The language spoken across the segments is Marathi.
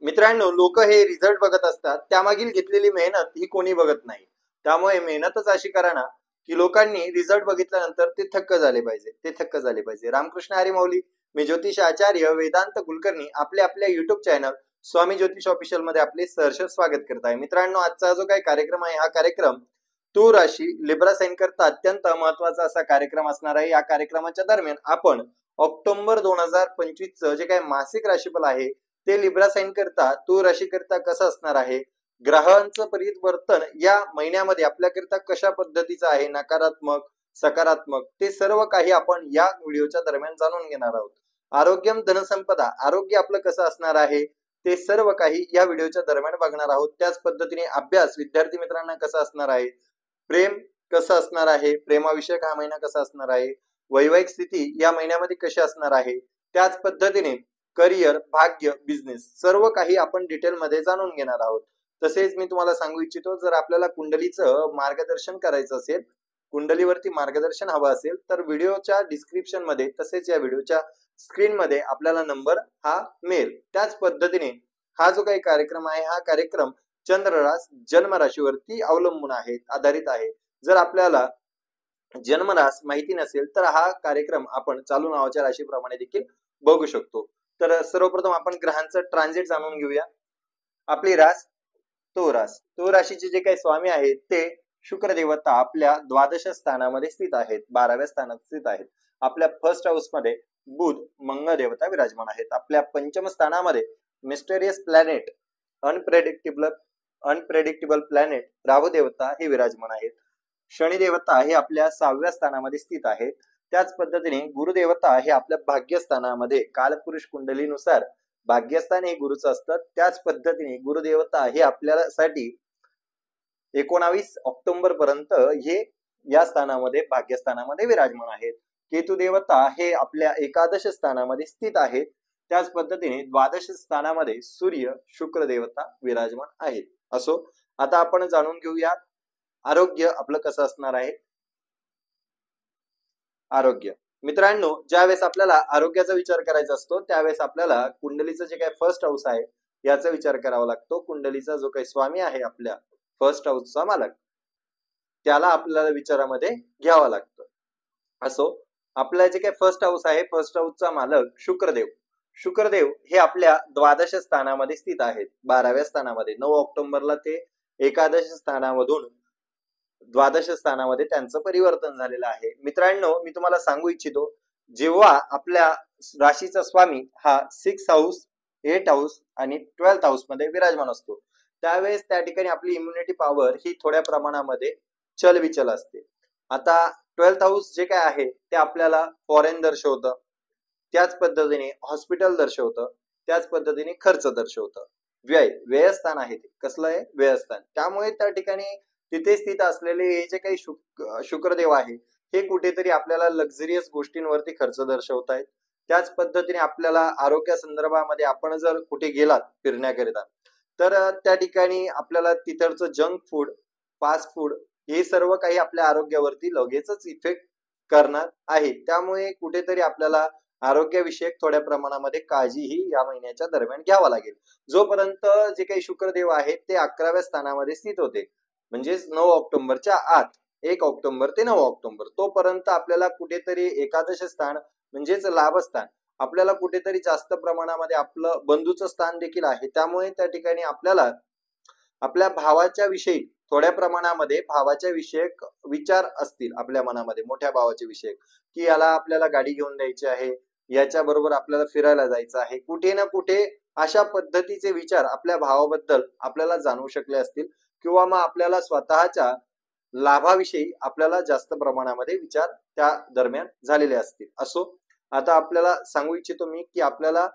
मित्रांनो, लोक हे रिझल्ट बघत असतात, त्यामागील घेतलेली मेहनत ही कोणी बघत नाही. त्यामुळे मेहनतच अशी करा ना की लोकांनी रिझल्ट बघितल्यानंतर ते थक्क झाले पाहिजे, ते थक्क झाले पाहिजे. रामकृष्ण हरी माऊली, मी ज्योतिष आचार्य वेदांत कुलकर्णी आपल्या आपल्या युट्यूब चॅनल स्वामी ज्योतिष ऑफिशियल मध्ये आपले सहर्ष स्वागत करत आहे. मित्रांनो, आजचा जो काही कार्यक्रम आहे, हा कार्यक्रम तूळ राशी लिब्रा साइन करता अत्यंत महत्वाचा असा कार्यक्रम असणार आहे. या कार्यक्रमाच्या दरम्यान आपण ऑक्टोबर 2025 जे काही मासिक राशीफल आहे ते लिब्रा साइन करता तूळ राशी करता कसं असणार आहे, ग्रहांचं परिवर्तन या महिन्यामध्ये आपल्याकरता कशा पद्धतीचं आहे, नकारात्मक सकारात्मक, ते सर्व काही आपण या व्हिडिओच्या दरम्यान जाणून घेणार आहोत. आरोग्यम धनसंपदा, आरोग्य आपलं कसं असणार आहे ते सर्व काही या व्हिडिओच्या दरम्यान बघणार आहोत. त्याच पद्धतीने अभ्यास विद्यार्थी मित्रांना कसा असणार आहे, प्रेम कसं असणार आहे, प्रेमाविषयक हा महिना कसा असणार आहे, वैवाहिक स्थिती या महिन्यामध्ये कशी असणार आहे, त्याच पद्धतीने करिअर, भाग्य, बिझनेस सर्व काही आपण डिटेल मध्ये जाणून घेणार आहोत. तसेच मी तुम्हाला सांगू इच्छितो, जर आपल्याला कुंडलीचं मार्गदर्शन करायचं असेल, कुंडलीवरती मार्गदर्शन हवं असेल, तर व्हिडिओच्या डिस्क्रिप्शन मध्ये तसेच या व्हिडिओच्या स्क्रीन मध्ये आपल्याला नंबर हा मिळेल. त्याच पद्धतीने हा जो काही कार्यक्रम आहे, हा कार्यक्रम चंद्ररास जन्मराशीवरती अवलंबून आहे, आधारित आहे. जर आपल्याला जन्मरास माहिती नसेल तर हा कार्यक्रम आपण चालू नावाच्या राशीप्रमाणे देखील बघू शकतो. तर सर्वप्रथम आपण ग्रहांचं ट्रान्झिट जाणून घेऊया. आपली रास तो राशीचे जे काही स्वामी आहेत ते शुक्र देवता आपल्या द्वादश स्थानामध्ये स्थित आहेत, 12व्या स्थानात स्थित आहेत. आपल्या फर्स्ट हाऊस मध्ये बुध मंगळ देवता विराजमान आहेत. आपल्या पंचम स्थानामध्ये मिस्टेरियस प्लॅनेट, अनप्रेडिक्टेबल प्लॅनेट राहू देवता हे विराजमान आहेत. शनी देवता हे आपल्या 6व्या स्थानामध्ये स्थित आहेत. त्याच पद्धतीने गुरुदेवता हे आपल्या भाग्यस्थानामध्ये, कालपुरुष कुंडलीनुसार भाग्यस्थान हे गुरुचं असतं. त्याच पद्धतीने गुरुदेवता हे आपल्यासाठी 19 ऑक्टोबर पर्यंत हे या स्थानामध्ये भाग्यस्थानामध्ये विराजमान आहेत. केतू देवता हे आपल्या एकादश स्थानामध्ये स्थित आहेत. त्याच पद्धतीने द्वादश स्थानामध्ये सूर्य शुक्र देवता विराजमान आहेत. असो, आता आपण जाणून घेऊया आरोग्य आपलं कसं असणार आहे. आरोग्य मित्रांनो, ज्यावेळेस आपल्याला आरोग्याचा विचार करायचा असतो त्यावेळेस आपल्याला कुंडलीचं जे काही फर्स्ट हाऊस आहे याचा विचार करावा लागतो. कुंडलीचा जो काही स्वामी आहे, आपल्या फर्स्ट हाऊसचा मालक, त्याला आपल्याला विचारामध्ये घ्यावा लागतं. असो, आपल्या जे काही फर्स्ट हाऊस आहे, फर्स्ट हाऊसचा मालक शुक्रदेव हे आपल्या द्वादश स्थानामध्ये स्थित आहेत, 12व्या स्थानामध्ये. 9 ऑक्टोबरला ते एकादश स्थानामधून द्वादश स्थानामध्ये त्यांचं परिवर्तन झालेलं आहे. मित्रांनो, मी तुम्हाला सांगू इच्छितो, जेव्हा आपल्या राशीचा स्वामी हा 6 हाऊस, 8 हाऊस आणि 12th हाऊस मध्ये विराजमान असतो, त्यावेळेस त्या ठिकाणी आपली इम्युनिटी पॉवर ही थोड्या प्रमाणामध्ये चलविचल असते. आता 12th हाऊस जे काय आहे ते आपल्याला फॉरेन दर्शवतं, त्याच पद्धतीने हॉस्पिटल दर्शवतं, त्याच पद्धतीने खर्च दर्शवतं. व्ययस्थान आहे, ते कसलं आहे, व्ययस्थान. त्यामुळे त्या ठिकाणी तिथे स्थित असलेले हे जे काही शुक्रदेव आहे हे कुठेतरी आपल्याला लक्झरियस गोष्टींवरती खर्च दर्शवतायत. त्याच पद्धतीने आपल्याला आरोग्या संदर्भामध्ये आपण जर कुठे गेलात फिरण्याकरिता, तर त्या ठिकाणी आपल्याला तिथलचं जंक फूड, फास्ट फूड हे सर्व काही आपल्या आरोग्यावरती लगेचच इफेक्ट करणार आहे. त्यामुळे कुठेतरी आपल्याला आरोग्यविषयक थोड्या प्रमाणामध्ये काळजीही या महिन्याच्या दरम्यान घ्यावा लागेल. जोपर्यंत जे काही शुक्रदेव आहेत ते 11व्या स्थानामध्ये स्थित होते, म्हणजेच 9 ऑक्टोबरच्या आत, 1 ऑक्टोबर ते 9 ऑक्टोबर, तोपर्यंत आपल्याला कुठेतरी एकादश स्थान म्हणजेच लाभस्थान, आपल्याला कुठेतरी जास्त प्रमाणामध्ये आपलं बंधूचं स्थान देखील आहे. त्यामुळे त्या ठिकाणी आपल्याला आपल्या भावाच्या विषयी थोड्या प्रमाणामध्ये भावाच्या विषयक विचार असतील आपल्या मनामध्ये, मोठ्या भावाचे विषयक, की याला आपल्याला गाडी घेऊन द्यायची आहे, याच्या बरोबर आपल्याला फिरायला जायचं आहे, कुठे ना कुठे अशा पद्धतीचे विचार आपल्या भावाबद्दल आपल्याला जाणवू शकले असतील, किंवा मग आपल्याला स्वतःच्या लाभाविषयी आपल्याला जास्त प्रमाणामध्ये विचार त्या दरम्यान झालेले असतील. असो, आता आपल्याला सांगू इच्छितो मी की आपल्याला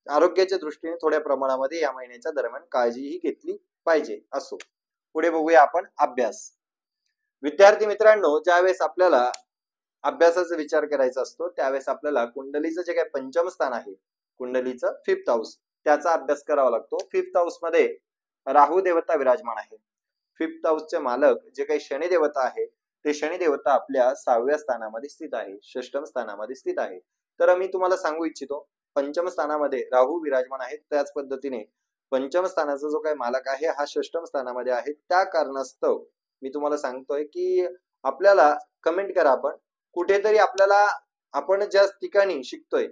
आरोग्याच्या दृष्टीने थोड्या प्रमाणामध्ये या महिन्याच्या दरम्यान काळजीही घेतली पाहिजे. असो, पुढे बघूया आपण अभ्यास. विद्यार्थी मित्रांनो, ज्यावेळेस आपल्याला अभ्यासाचा विचार करायचा असतो त्यावेळेस आपल्याला कुंडलीचं जे काही पंचम स्थान आहे, कुंडलीचं 5th हाऊस, त्याचा अभ्यास करावा लागतो. 5th हाऊस मध्ये राहू देवता विराजमान आहे. 5th हाऊसचे मालक जे काही शनी देवता आहे ते शनी देवता आपल्या 6व्या स्थानामध्ये स्थित आहे, षष्टम स्थानामध्ये स्थित आहे. तर मी तुम्हाला सांगू इच्छितो, पंचम स्थानामध्ये राहू विराजमान आहेत. त्याच पद्धतीने पंचम स्थानाचा जो काही मालक आहे हा षष्टम स्थानामध्ये आहे, त्या कारणास्तव मी तुम्हाला सांगतोय की आपल्याला कमेंट करा, आपण कुठेतरी आपल्याला आपण ज्या ठिकाणी शिकतोय,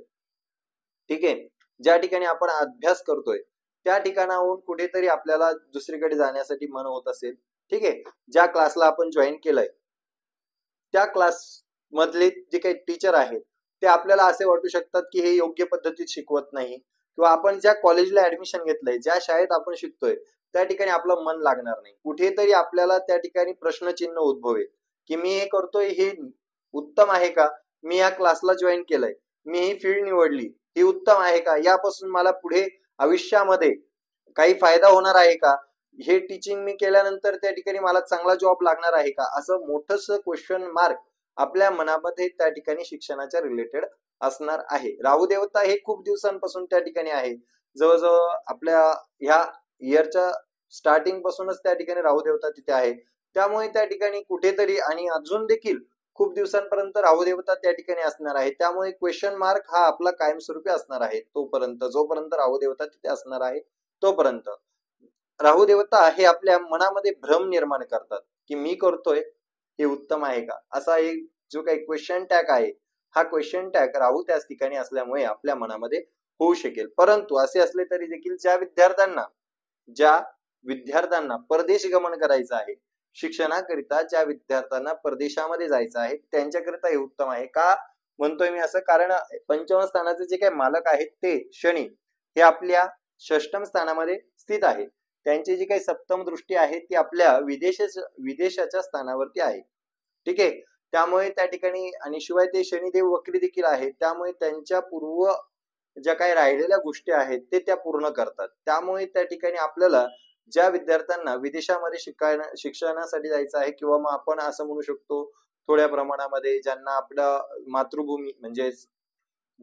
ठीक आहे, ज्या ठिकाणी आपण अभ्यास करतोय त्या ठिकाणाहून कुठेतरी आपल्याला दुसरीकडे जाण्यासाठी मन होत असेल, ठीक आहे, ज्या क्लासला आपण जॉईन केलंय त्या क्लास मधले जे काही टीचर आहेत ते आपल्याला असे वाटू शकतात की हे योग्य पद्धतीत शिकवत नाही, किंवा आपण ज्या कॉलेजला ऍडमिशन घेतलंय, ज्या शाळेत आपण शिकतोय त्या ठिकाणी आपलं मन लागणार नाही, कुठेतरी आपल्याला त्या ठिकाणी प्रश्नचिन्ह उद्भवेल की मी हे करतोय हे उत्तम आहे का, मी या क्लासला जॉईन केलंय, मी ही फील्ड निवडली ही उत्तम आहे का, यापासून मला पुढे आयुष्यामध्ये काही फायदा होणार आहे का, हे टीचिंग मी केल्यानंतर त्या ठिकाणी मला चांगला जॉब लागणार आहे का, असं मोठंस क्वेश्चन मार्क आपल्या मनामध्ये त्या ठिकाणी शिक्षणाच्या रिलेटेड असणार आहे. राहू देवता हे खूप दिवसांपासून त्या ठिकाणी आहे, जवळजवळ आपल्या ह्या इयरच्या स्टार्टिंग पासूनच त्या ठिकाणी राहू देवता तिथे आहे, त्यामुळे त्या ठिकाणी कुठेतरी आणि अजून देखील खूप दिवसांपर्यंत राहू देवता त्या ठिकाणी असणार आहे, त्यामुळे क्वेश्चन मार्क हा आपला कायमस्वरूपी असणार आहे तोपर्यंत, जोपर्यंत राहू देवता तिथे असणार आहे तोपर्यंत. राहू देवता हे आपल्या मनामध्ये भ्रम निर्माण करतात की मी करतोय हे उत्तम आहे का, असा एक जो काही क्वेश्चन टॅग आहे हा क्वेश्चन टॅग राहू त्याच ठिकाणी असल्यामुळे आपल्या मनामध्ये होऊ शकेल. परंतु असे असले तरी देखील ज्या विद्यार्थ्यांना परदेश गमन करायचं आहे, शिक्षणाकरिता ज्या विद्यार्थ्यांना परदेशामध्ये जायचं आहे त्यांच्याकरिता हे उत्तम आहे. का म्हणतोय मी असं, कारण पंचम स्थानाचे जे काही मालक आहेत ते शनी हे आपल्या षष्टम स्थानामध्ये स्थित आहे, त्यांची जी काही सप्तम दृष्टी आहे ती आपल्या विदेशाच्या स्थानावरती आहे, ठीक आहे, त्यामुळे त्या ठिकाणी आणि शिवाय ते शनिदेव वक्री देखील आहे, त्यामुळे त्यांच्या पूर्व ज्या काही राहिलेल्या गोष्टी आहेत ते त्या पूर्ण करतात. त्यामुळे त्या ठिकाणी आपल्याला ज्या विद्यार्थ्यांना विदेशामध्ये शिक्षणासाठी जायचं आहे, किंवा मग आपण असं म्हणू शकतो थोड्या प्रमाणामध्ये ज्यांना आपल्या मातृभूमी म्हणजे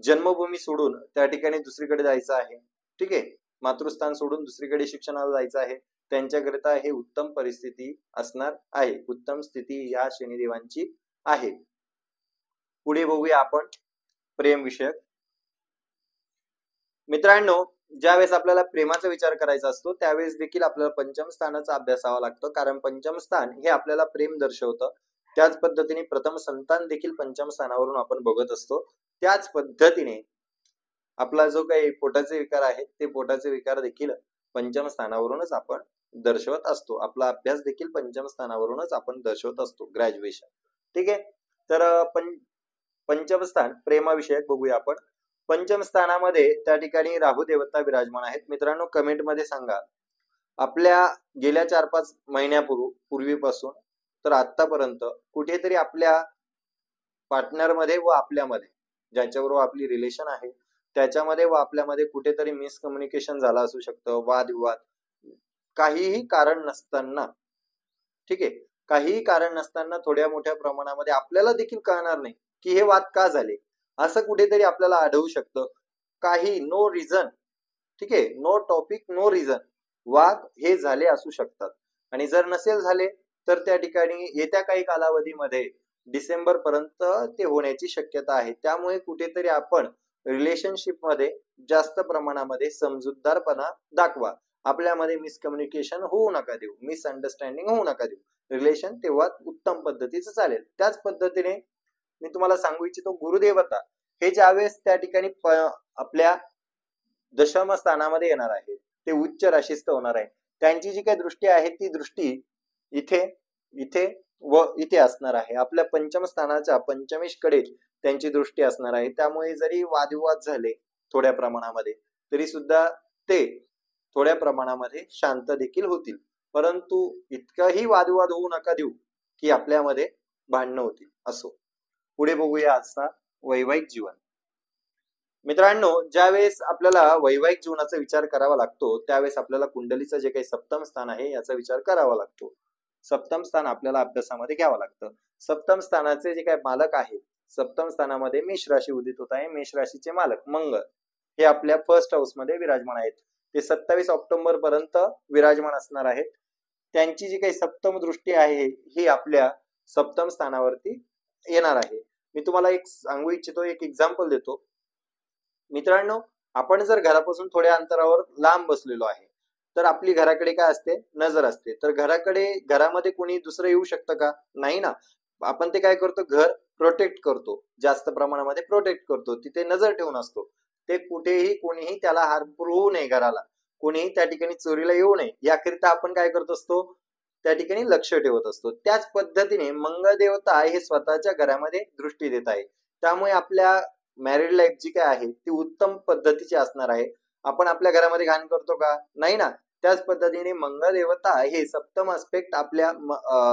जन्मभूमी सोडून त्या ठिकाणी दुसरीकडे जायचं आहे, ठीक आहे, मातृस्थान सोडून दुसरीकडे शिक्षणाला जायचं आहे, त्यांच्याकरिता हे उत्तम परिस्थिती असणार आहे, उत्तम स्थिती या शनिदेवांची आहे. पुढे बघूया आपण प्रेम विषयक. मित्रांनो, ज्यावेळेस आपल्याला प्रेमाचा विचार करायचा असतो त्यावेळेस देखील आपल्याला पंचम स्थानाचा अभ्यासावा लागतो, कारण पंचम स्थान हे आपल्याला प्रेम दर्शवतं. त्याच पद्धतीने प्रथम संतान देखील पंचम स्थानावरून आपण बघत असतो. त्याच पद्धतीने आपला जो काही पोटाचे विकार आहेत ते पोटाचे विकार देखील पंचम स्थानावरूनच आपण दर्शवत असतो, आपला अभ्यास देखील पंचम स्थानावरूनच आपण दर्शवत असतो, ग्रॅज्युएशन, ठीक आहे. तर पंचम स्थान प्रेमाविषयक बघूया आपण. पंचम स्थानामध्ये त्या ठिकाणी राहू देवता विराजमान आहेत. मित्रांनो, कमेंट मध्ये सांगा आपल्या गेल्या 4-5 महिन्यापूर्वीपासून तर आतापर्यंत कुठेतरी आपल्या पार्टनर मध्ये व आपल्यामध्ये ज्याच्याबरोबर आपली रिलेशन आहे त्याच्यामध्ये व आपल्यामध्ये कुठेतरी मिसकम्युनिकेशन झालं असू शकतं, वादविवाद, काहीही कारण नसताना, ठीक आहे, काहीही कारण नसताना थोड्या मोठ्या प्रमाणामध्ये आपल्याला देखील कळणार नाही की हे वाद का झाले, असं कुठेतरी आपल्याला आढळू शकतं. काही नो रिझन, ठीक आहे, नो टॉपिक नो रिझन वाद हे झाले असू शकतात, आणि जर नसेल झाले तर त्या ठिकाणी येत्या काही कालावधीमध्ये डिसेंबर पर्यंत ते होण्याची शक्यता आहे. त्यामुळे कुठेतरी आपण रिलेशनशिप मध्ये जास्त प्रमाणामध्ये समजूतदारपणा दाखवा, आपल्यामध्ये मिसकम्युनिकेशन होऊ नका देऊ, मिसअंडरस्टँडिंग होऊ नका देऊ, रिलेशन तेव्हा उत्तम पद्धतीचं चालेल. त्याच पद्धतीने मी तुम्हाला सांगू इच्छितो, गुरुदेवता हे ज्यावेळेस त्या ठिकाणी आपल्या दशम स्थानामध्ये येणार आहे, ते उच्च राशीस्थ होणार आहे, त्यांची जी काही दृष्टी आहे ती दृष्टी इथे इथे व इथे असणार आहे, आपल्या पंचम स्थानाच्या पंचमेश कडे त्यांची दृष्टी असणार आहे. त्यामुळे जरी वादविवाद झाले थोड्या प्रमाणामध्ये तरी सुद्धा ते थोड्या प्रमाणामध्ये शांत देखील होतील, परंतु इतकाही वादविवाद होऊ नका देऊ की आपल्यामध्ये भांडणं होतील. असो, पुढे बघूया आजचा वैवाहिक जीवन. मित्रांनो, ज्यावेळेस आपल्याला वैवाहिक जीवनाचा विचार करावा लागतो त्यावेळेस आपल्याला कुंडलीचं जे काही सप्तम स्थान आहे याचा विचार करावा लागतो. सप्तम स्थान आपल्याला अभ्यासामध्ये घ्यावं लागतं. सप्तम स्थानाचे जे काही मालक आहेत, सप्तम स्थानामध्ये मेष राशी उदित होत आहे, मेष राशीचे मालक मंगळ हे आपल्या फर्स्ट हाऊस मध्ये विराजमान आहेत, ते 27 ऑक्टोबर पर्यंत विराजमान असणार आहेत. त्यांची जी काही सप्तम दृष्टी आहे ही आपल्या सप्तम स्थानावरती येणार आहे. मी तुम्हाला एक सांगू इच्छितो, एक एक्झाम्पल देतो. मित्रांनो, आपण जर घरापासून थोड्या अंतरावर लांब बसलेलो आहे तर आपली घराकडे काय असते, नजर असते. तर घरामध्ये कोणी दुसरं येऊ शकतं का, नाही ना. आपण ते काय करतो, घर प्रोटेक्ट करतो, जास्त प्रमाणामध्ये प्रोटेक्ट करतो, तिथे नजर ठेवून असतो. ते कुठेही कोणीही त्याला हार्मफुल होऊ नये, घराला कोणीही त्या ठिकाणी चोरीला येऊ नये याकरिता आपण काय करत असतो, त्या ठिकाणी लक्ष ठेवत असतो. त्याच पद्धतीने मंगळ देवता हे स्वतःच्या घरामध्ये दृष्टी देत आहे, त्यामुळे आपल्या मॅरिड लाईफ जी काय आहे ती उत्तम पद्धतीची असणार आहे. आपण आपल्या घरामध्ये घाण करतो का, नाही ना. त्याच पद्धतीने मंगळ देवता हे सप्तम अस्पेक्ट आपल्या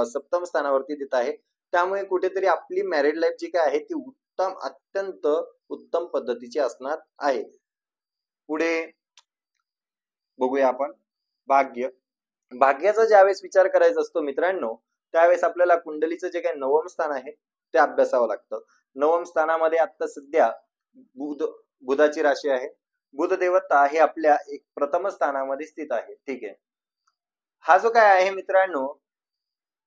सप्तम स्थानावरती देत आहे, त्यामुळे कुठेतरी आपली मॅरिड लाईफ जी काय आहे ती उत्तम, अत्यंत उत्तम पद्धतीची असणार आहे. पुढे बघूया आपण भाग्य. भाग्याचा ज्यावेळेस विचार करायचा असतो मित्रांनो, त्यावेळेस आपल्याला कुंडलीचं जे काही नवम स्थान आहे ते अभ्यासावं लागतं. नवम स्थानामध्ये आता सध्या बुधाची राशी आहे. बुध देवता हे आपल्या एक प्रथम स्थानामध्ये स्थित आहे. ठीक आहे. हा जो काय आहे मित्रांनो,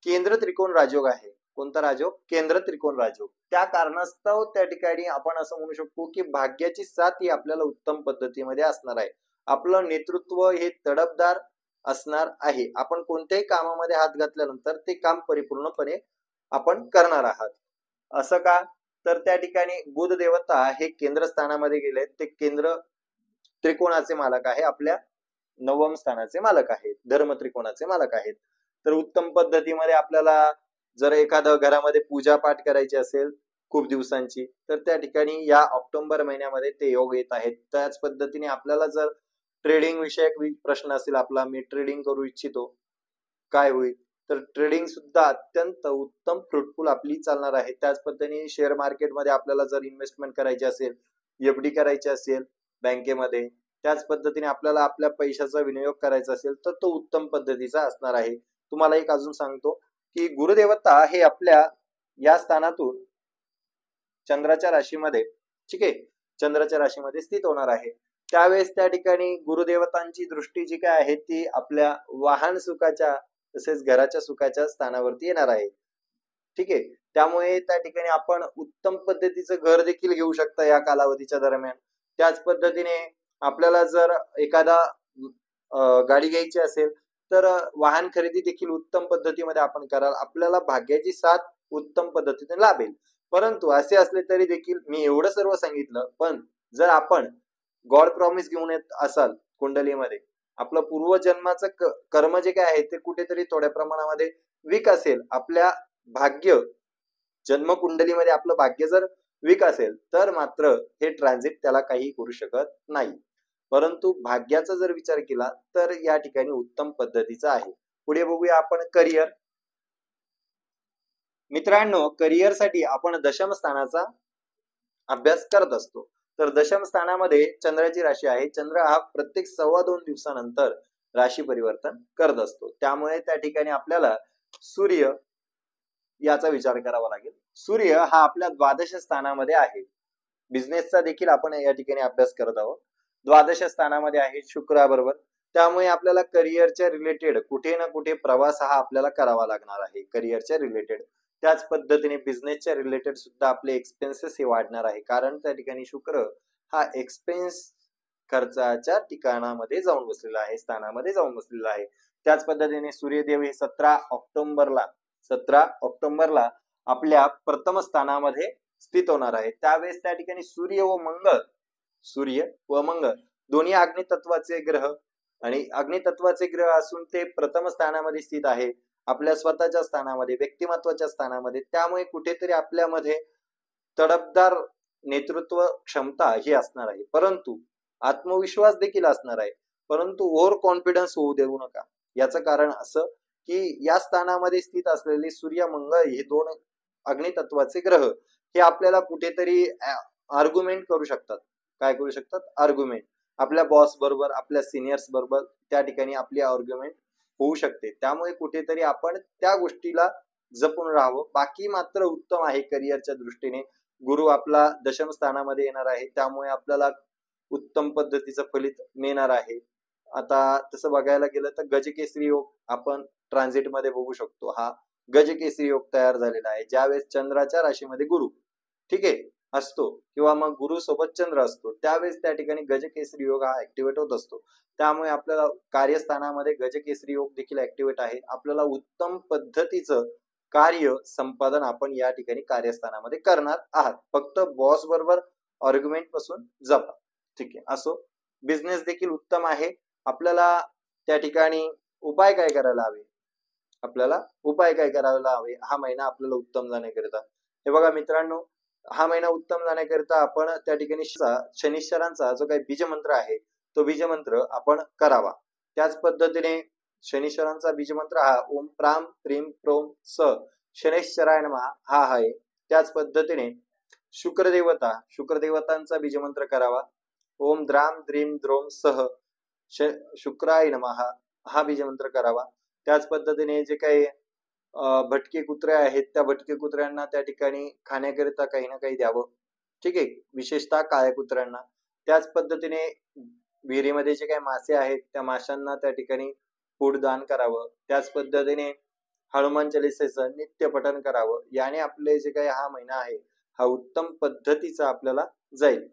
केंद्र त्रिकोण राजयोग आहे. कोणता राजयोग, केंद्र त्रिकोण राजयोग. त्या कारणास्तव त्या ठिकाणी आपण असं म्हणू शकतो की भाग्याची साथ ही आपल्याला उत्तम पद्धतीमध्ये असणार आहे. आपलं नेतृत्व हे तडफदार असणार आहे. आपण कोणत्याही कामामध्ये हात घातल्यानंतर ते काम परिपूर्णपणे आपण करणार आहात. असं का, तर त्या ठिकाणी बुध देवता हे केंद्र स्थानामध्ये गेले, ते केंद्र त्रिकोणाचे मालक आहे, आपल्या नवम स्थानाचे मालक आहेत, धर्म त्रिकोणाचे मालक आहेत. तर उत्तम पद्धतीमध्ये आपल्याला जर एखादं घरामध्ये पूजा पाठ करायची असेल खूप दिवसांची, तर त्या ठिकाणी या ऑक्टोबर महिन्यामध्ये ते योग येत आहेत. त्याच पद्धतीने आपल्याला जर ट्रेडिंग विषयक प्रश्न असेल आपला, मी ट्रेडिंग करू इच्छितो, काय होईल, तर ट्रेडिंग सुद्धा अत्यंत उत्तम फ्रुटफुल आपली चालणार आहे. त्याच पद्धतीने शेअर मार्केटमध्ये आपल्याला जर इन्व्हेस्टमेंट करायची असेल, एफडी करायची असेल बँकेमध्ये, त्याच पद्धतीने आपल्याला आपल्या पैशाचा विनियोग करायचा असेल तर तो उत्तम पद्धतीचा असणार आहे. तुम्हाला एक अजून सांगतो की गुरुदेवता हे आपल्या या स्थानातून चंद्राच्या राशीमध्ये, ठीक आहे, चंद्राच्या राशीमध्ये स्थित होणार आहे. त्यावेळेस त्या ठिकाणी गुरुदेवतांची दृष्टी जी काय आहे ती आपल्या वाहन सुखाच्या तसेच घराच्या सुखाच्या स्थानावरती येणार आहे. ठीक आहे. त्यामुळे त्या ठिकाणी आपण उत्तम पद्धतीचं घर देखील घेऊ शकता या कालावधीच्या दरम्यान. त्याच पद्धतीने आपल्याला जर एखादा गाडी घ्यायची असेल तर वाहन खरेदी देखील उत्तम पद्धतीमध्ये आपण कराल. आपल्याला भाग्याची साथ उत्तम पद्धतीने लाभेल. परंतु असे असले तरी देखील मी एवढं सर्व सांगितलं, पण जर आपण गॉड प्रॉमिस घेऊन येत असाल कुंडलीमध्ये, आपलं पूर्वजन्माचं कर्म जे काय आहे ते कुठेतरी थोड्या प्रमाणामध्ये वीक असेल, आपल्या भाग्य जन्म कुंडलीमध्ये आपलं भाग्य जर वीक असेल तर मात्र हे ट्रान्झिट त्याला काही करू शकत नाही. परंतु भाग्याचा जर विचार केला तर या ठिकाणी उत्तम पद्धतीचा आहे. पुढे बघूया आपण करिअर. मित्रांनो, करिअर साठी आपण दशम स्थानाचा अभ्यास करत असतो. तर दशम स्थानामध्ये चंद्राची राशी आहे. चंद्र हा प्रत्येक 2.25 दिवसानंतर राशी परिवर्तन करत असतो. त्यामुळे त्या ठिकाणी आपल्याला सूर्य याचा विचार करावा लागेल. सूर्य हा आपल्या द्वादश स्थानामध्ये आहे. बिझनेसचा देखील आपण या ठिकाणी अभ्यास करत आहोत. द्वादश स्थानामध्ये आहे शुक्राबरोबर. त्यामुळे आपल्याला करिअरच्या रिलेटेड कुठे ना कुठे प्रवास हा आपल्याला करावा लागणार आहे करिअरच्या रिलेटेड. त्याच पद्धतीने बिझनेसच्या रिलेटेड सुद्धा आपले एक्सपेन्सेस हे वाढणार आहे, कारण त्या ठिकाणी शुक्र हा एक्सपेन्स खर्चाच्या ठिकाणामध्ये जाऊन बसलेला आहे, स्थानामध्ये जाऊन बसलेला आहे. त्याच पद्धतीने सूर्यदेव हे 17 ऑक्टोबरला आपल्या प्रथम स्थानामध्ये स्थित होणार आहे. त्यावेळेस त्या ठिकाणी सूर्य व मंगळ दोन्ही अग्नितत्वाचे ग्रह आणि अग्नितत्वाचे ग्रह असून ते प्रथम स्थानामध्ये स्थित आहे, आपल्या स्वतःच्या स्थानामध्ये, व्यक्तिमत्वाच्या स्थानामध्ये. त्यामुळे कुठेतरी आपल्यामध्ये तडफदार नेतृत्व क्षमता ही असणार आहे, परंतु आत्मविश्वास देखील असणार आहे. परंतु ओव्हर कॉन्फिडन्स होऊ देऊ नका. याचं कारण असं की या स्थानामध्ये स्थित असलेले सूर्य मंगळ हे दोन अग्नितत्वाचे ग्रह हे आपल्याला कुठेतरी आर्ग्युमेंट करू शकतात. काय करू शकतात? आर्ग्युमेंट. आपल्या बॉस बरोबर, आपल्या सिनियर्स बरोबर त्या ठिकाणी आपली आर्ग्युमेंट होऊ शकते. त्यामुळे कुठेतरी आपण त्या गोष्टीला जपून राहावं. बाकी मात्र उत्तम आहे. करिअरच्या दृष्टीने गुरु आपला दशम स्थानामध्ये येणार आहे, त्यामुळे आपल्याला उत्तम पद्धतीचं फलित मिळणार आहे. आता तसं बघायला गेलं तर गजकेसरी योग आपण ट्रान्झिट मध्ये बघू शकतो. हा गजकेसरी योग तयार झालेला आहे ज्यावेळेस चंद्राच्या राशीमध्ये गुरु, ठीक आहे, असतो किंवा मग गुरु सोबत चंद्र असतो त्यावेळेस त्या ठिकाणी गजकेसरी योग हा ऍक्टिव्हेट होत असतो. त्यामुळे आपल्याला कार्यस्थानामध्ये गजकेसरी योग देखील ऍक्टिव्हेट आहे. आपल्याला उत्तम पद्धतीचं कार्य संपादन आपण या ठिकाणी कार्यस्थानामध्ये करणार आहात. फक्त बॉस बरोबर आर्ग्युमेंट पासून जपा. ठीक आहे. असो, बिझनेस देखील उत्तम आहे. आपल्याला त्या ठिकाणी उपाय काय करायला हवे? आपल्याला उपाय काय करायला हवे हा महिना आपल्याला उत्तम जाण्याकरिता? हे बघा मित्रांनो, हा महिना उत्तम जाण्याकरिता आपण त्या ठिकाणी शनिश्चरांचा जो काही बीजमंत्र आहे तो बीजमंत्र आपण करावा. त्याच पद्धतीने शनिश्चरांचा बीजमंत्र हा ओम प्राम प्रीम प्रोम स शनैश्चराय नमः हा आहे. त्याच पद्धतीने शुक्रदेवतांचा बीजमंत्र करावा. ओम द्राम द्रीम द्रोम सह शुक्राय नमः हा बीजमंत्र करावा. त्याच पद्धतीने जे काही भटके कुत्रे आहेत त्या भटके कुत्र्यांना त्या ठिकाणी खाण्याकरिता काही ना काही द्यावं. ठीक आहे, विशेषतः काळ्या कुत्र्यांना. त्याच पद्धतीने विहिरीमध्ये जे काही मासे आहेत त्या माशांना त्या ठिकाणी दान करावं. त्याच पद्धतीने हनुमान चालीसेचं नित्य पठण करावं. याने आपले जे काही हा महिना आहे हा उत्तम पद्धतीचा आपल्याला जाईल.